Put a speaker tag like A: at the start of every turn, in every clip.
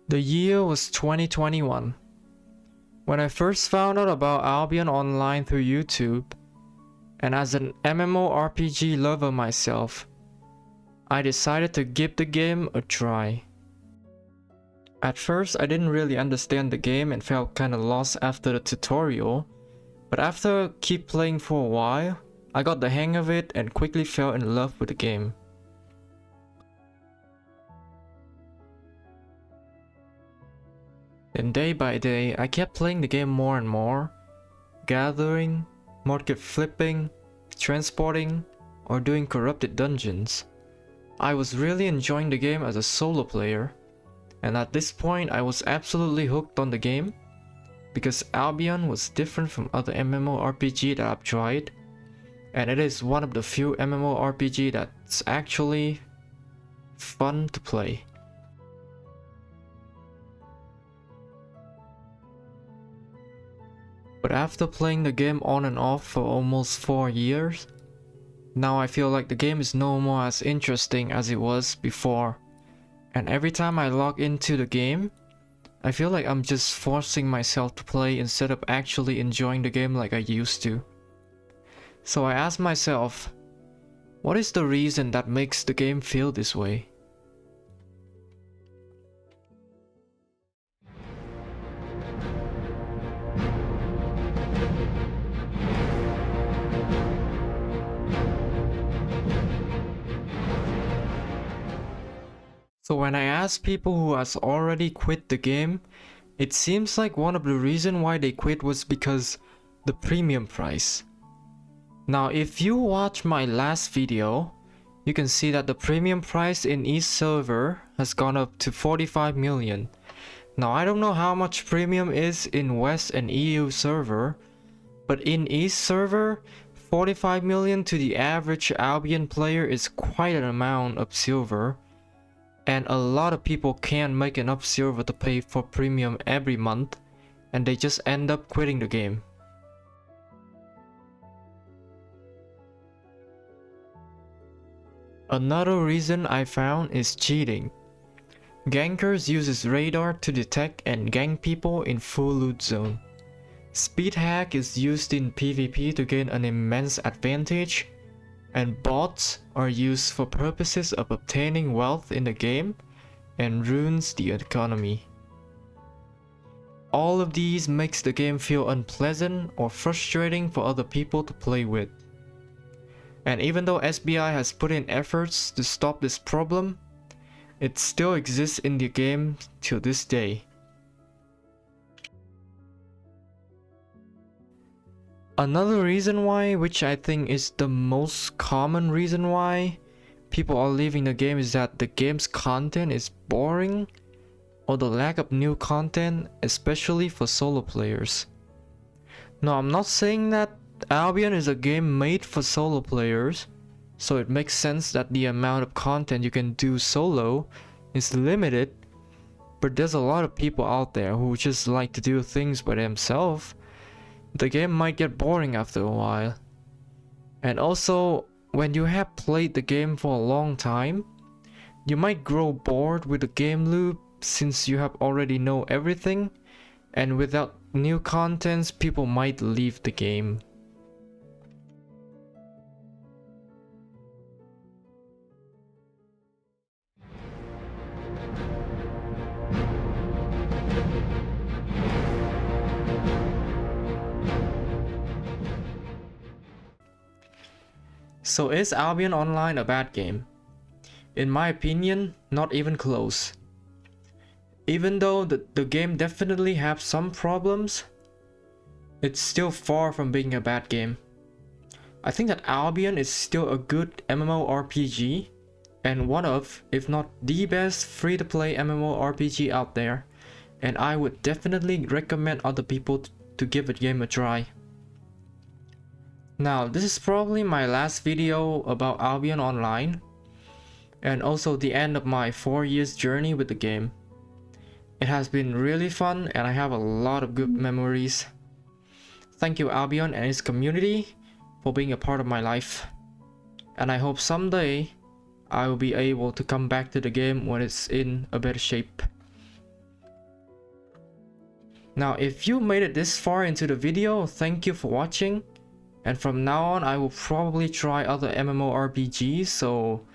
A: The year was 2021. When I first found out about Albion online through YouTube, and as an MMORPG lover myself, I decided to give the game a try. At first, I didn't really understand the game and felt kinda lost after the tutorial, but after keep playing for a while, I got the hang of it and quickly fell in love with the game. Then day by day, I kept playing the game more and more, gathering, market flipping, transporting, or doing corrupted dungeons. I was really enjoying the game as a solo player, and at this point I was absolutely hooked on the game, because Albion was different from other MMORPG that I've tried, and it is one of the few MMORPG that's actually fun to play. But after playing the game on and off for almost 4 years, now I feel like the game is no more as interesting as it was before. And every time I log into the game, I feel like I'm just forcing myself to play instead of actually enjoying the game like I used to. So I asked myself, what is the reason that makes the game feel this way? So when I ask people who has already quit the game, it seems like one of the reasons why they quit was because the premium price. Now if you watch my last video, you can see that the premium price in each server has gone up to 45 million. Now I don't know how much premium is in West and EU server, but in each server, 45 million to the average Albion player is quite an amount of silver. And a lot of people can't make enough silver to pay for premium every month, and they just end up quitting the game. Another reason I found is cheating. Gankers uses radar to detect and gank people in full loot zone. Speed hack is used in PvP to gain an immense advantage, and bots are used for purposes of obtaining wealth in the game and ruins the economy. All of these makes the game feel unpleasant or frustrating for other people to play with. And even though SBI has put in efforts to stop this problem, it still exists in the game till this day. Another reason why, which I think is the most common reason why people are leaving the game, is that the game's content is boring or the lack of new content, especially for solo players. Now I'm not saying that Albion is a game made for solo players, so it makes sense that the amount of content you can do solo is limited, but there's a lot of people out there who just like to do things by themselves. The game might get boring after a while. And also, when you have played the game for a long time, you might grow bored with the game loop since you have already know everything, and without new contents, people might leave the game. So is Albion Online a bad game? In my opinion, not even close. Even though the game definitely has some problems, it's still far from being a bad game. I think that Albion is still a good MMORPG, and one of, if not the best, free-to-play MMORPG out there, and I would definitely recommend other people to give the game a try. Now, this is probably my last video about Albion Online, and also the end of my 4 years journey with the game. It has been really fun and I have a lot of good memories. Thank you Albion and its community for being a part of my life. And I hope someday I will be able to come back to the game when it's in a better shape. Now, if you made it this far into the video, thank you for watching. And from now on, I will probably try other MMORPGs, so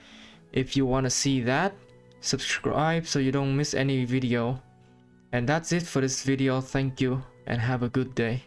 A: if you want to see that, subscribe so you don't miss any video. And that's it for this video. Thank you and have a good day.